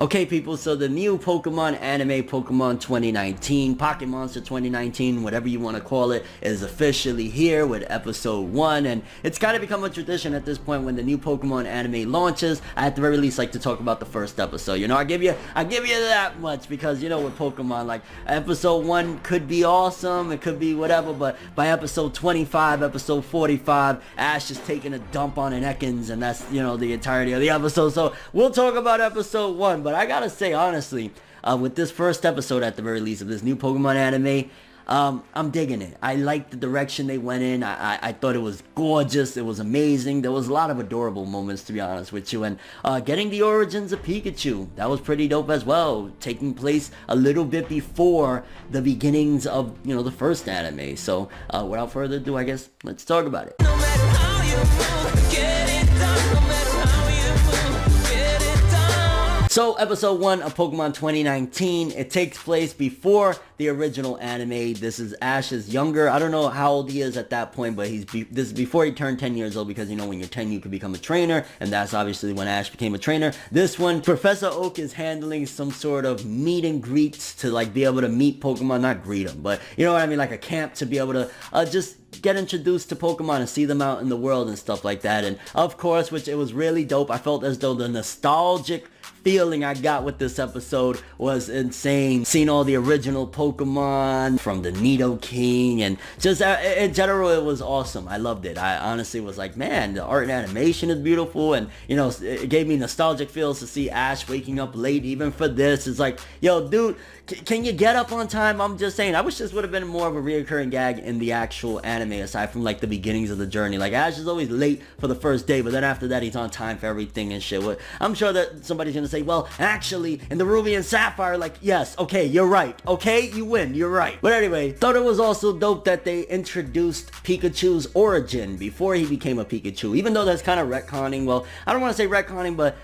Okay people, so the new Pokemon anime, Pokemon 2019, Pocket Monster 2019, whatever you want to call it, is officially here with episode 1, and it's kind of become a tradition at this point when the new Pokemon anime launches. I at the very least like to talk about the first episode. You know, I give you that much because, you know, with Pokemon, like, episode 1 could be awesome, it could be whatever, but by episode 25, episode 45, Ash is taking a dump on an Ekans, and that's, you know, the entirety of the episode. So we'll talk about episode 1, but I gotta say, honestly, with this first episode at the very least of this new Pokemon anime, I'm digging it. I like the direction they went in. I thought it was gorgeous. It was amazing. There was a lot of adorable moments, to be honest with you. And getting the origins of Pikachu, that was pretty dope as well. Taking place a little bit before the beginnings of, you know, the first anime. So without further ado, I guess let's talk about it. No matter how you move, get it done. No matter how you move, get it done. So episode 1 of Pokemon 2019, it takes place before the original anime. This is Ash's younger. I don't know how old he is at that point, but this is before he turned 10 years old, because, you know, when you're 10 you can become a trainer, and that's obviously when Ash became a trainer. This one, Professor Oak is handling some sort of meet and greets to, like, be able to meet Pokemon, not greet them, but you know what I mean, like a camp to be able to just get introduced to Pokemon and see them out in the world and stuff like that. And of course, which it was really dope, I felt as though the nostalgic feeling I got with this episode was insane. Seeing all the original Pokemon from the Nidoking, and just in general, it was awesome. I loved it. I honestly was like, man, the art and animation is beautiful, and, you know, it gave me nostalgic feels to see Ash waking up late even for this. It's like, yo, dude, can you get up on time? I'm just saying, I wish this would have been more of a reoccurring gag in the actual anime, aside from, like, the beginnings of the journey. Like, Ash is always late for the first day, but then after that, he's on time for everything and shit. I'm sure that somebody's gonna say, well, actually, in the Ruby and Sapphire, like, yes, okay, you're right. Okay, you win, you're right. But anyway, thought it was also dope that they introduced Pikachu's origin before he became a Pikachu, even though that's kind of retconning. Well, I don't want to say retconning, but,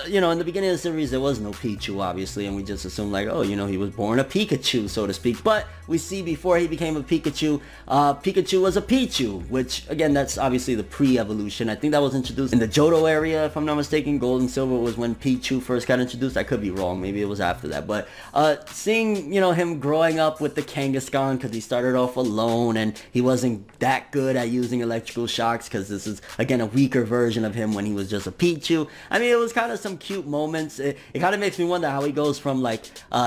you know, in the beginning of the series, there was no Pichu, obviously, and we just assumed, like, oh, you know, he was born a Pikachu, so to speak. But we see before he became a Pikachu, Pikachu was a Pichu, which, again, that's obviously the pre-evolution. I think that was introduced in the Johto area, if I'm not mistaken. Gold and Silver was when Pichu first got introduced. I could be wrong, maybe it was after that. But seeing, you know, him growing up with the Kangaskhan, because he started off alone and he wasn't that good at using electrical shocks, because this is, again, a weaker version of him when he was just a Pichu. I mean, it was kind of some cute moments. It kind of makes me wonder how he goes from, like,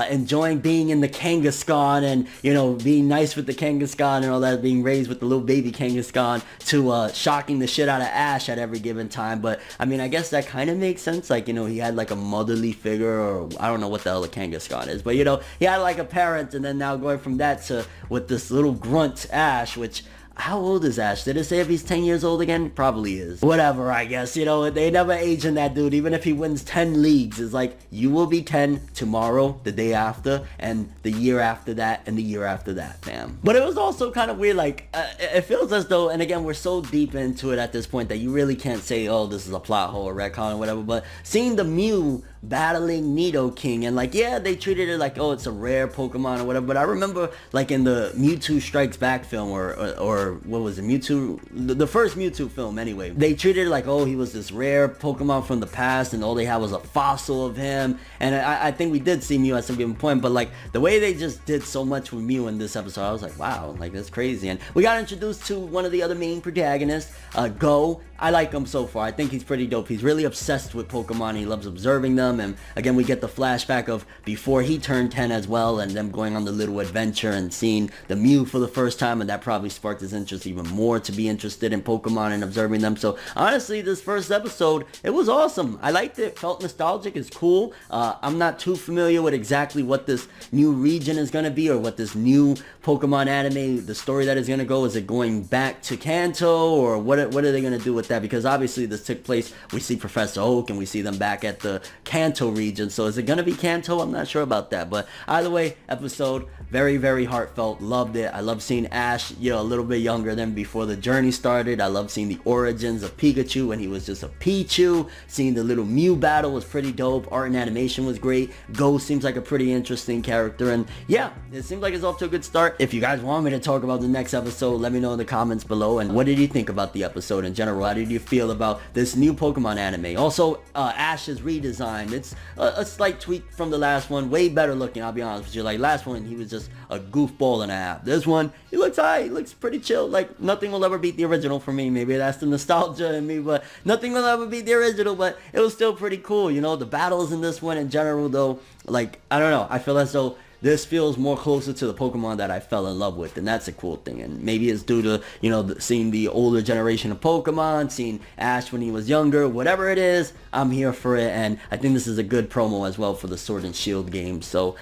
enjoying being in the Kangaskhan and, you know, being nice with the Kangaskhan and all that, being raised with the little baby Kangaskhan, to shocking the shit out of Ash at every given time. But I mean, I guess that kind of makes sense. Like, you know, he had like a motherly figure, or I don't know what the hell a Kangaskhan is, but, you know, he had like a parent, and then now going from that to with this little grunt Ash, which, how old is Ash? Did it say if he's 10 years old again? Probably is. Whatever, I guess. You know, they never age in that dude. Even if he wins 10 leagues, it's like, you will be 10 tomorrow, the day after, and the year after that, and the year after that, fam. But it was also kind of weird, like, it feels as though, and again, we're so deep into it at this point that you really can't say, oh, this is a plot hole or retcon or whatever, but seeing the Mew battling Nidoking, and, like, yeah, they treated it like, oh, it's a rare Pokemon or whatever, but I remember, like, in the Mewtwo Strikes Back film, or what was it, Mewtwo, the first Mewtwo film anyway, they treated it like, oh, he was this rare Pokemon from the past, and all they had was a fossil of him. And I think we did see Mew at some given point, but, like, the way they just did so much with Mew in this episode, I was like, wow, like, that's crazy. And we got introduced to one of the other main protagonists, Go. I like him so far. I think he's pretty dope. He's really obsessed with Pokemon. He loves observing them, and again, we get the flashback of before he turned 10 as well, and them going on the little adventure and seeing the Mew for the first time, and that probably sparked his interest even more to be interested in Pokemon and observing them. So honestly, this first episode, it was awesome. I liked it. Felt nostalgic. It's cool. I'm not too familiar with exactly what this new region is going to be, or what this new Pokemon anime, the story that is going to go. Is it going back to Kanto, or what are they going to do with that? Because obviously this took place, we see Professor Oak and we see them back at the Kanto region, so is it gonna be Kanto? I'm not sure about that, but either way, episode very, very heartfelt. Loved it. I love seeing Ash, you know, a little bit younger than before the journey started. I love seeing the origins of Pikachu when he was just a Pichu. Seeing the little Mew battle was pretty dope. Art and animation was great. Go seems like a pretty interesting character, and yeah, it seems like it's off to a good start. If you guys want me to talk about the next episode, let me know in the comments below. And what did you think about the episode in general? How did you feel about this new Pokemon anime? Also, Ash's redesign. It's a slight tweak from the last one. Way better looking, I'll be honest with you. Like, last one, he was just a goofball and a half. This one, he looks high. He looks pretty chill. Like, nothing will ever beat the original for me. Maybe that's the nostalgia in me, but nothing will ever beat the original, but it was still pretty cool. You know, the battles in this one in general, though, like, I don't know. I feel as though this feels more closer to the Pokemon that I fell in love with, and that's a cool thing. And maybe it's due to, you know, seeing the older generation of Pokemon, seeing Ash when he was younger, whatever it is, I'm here for it. And I think this is a good promo as well for the Sword and Shield game. So,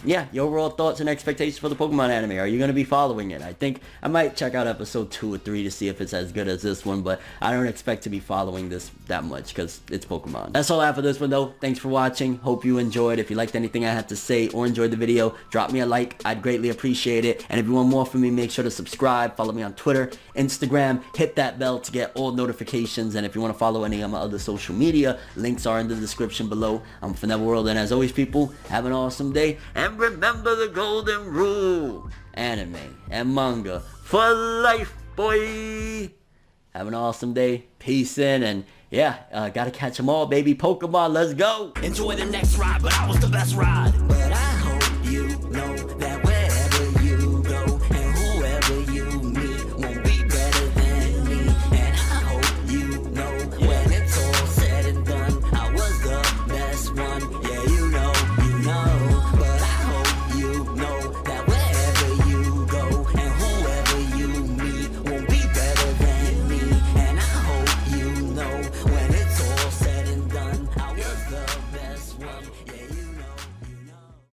yeah, your overall thoughts and expectations for the Pokemon anime. Are you going to be following it? I think I might check out episode 2 or 3 to see if it's as good as this one, but I don't expect to be following this that much because it's Pokemon. That's all I have for this one, though. Thanks for watching. Hope you enjoyed. If you liked anything I had to say or enjoyed the video, drop me a like. I'd greatly appreciate it. And if you want more from me, make sure to subscribe. Follow me on Twitter, Instagram. Hit that bell to get all notifications. And if you want to follow any of my other social media, links are in the description below. I'm ForneverWorld, and as always, people, have an awesome day. And remember the golden rule: anime and manga for life, boy. Have an awesome day. Peace in, and yeah, gotta catch them all, baby. Pokemon, let's go. Enjoy the next ride, but I was the best ride.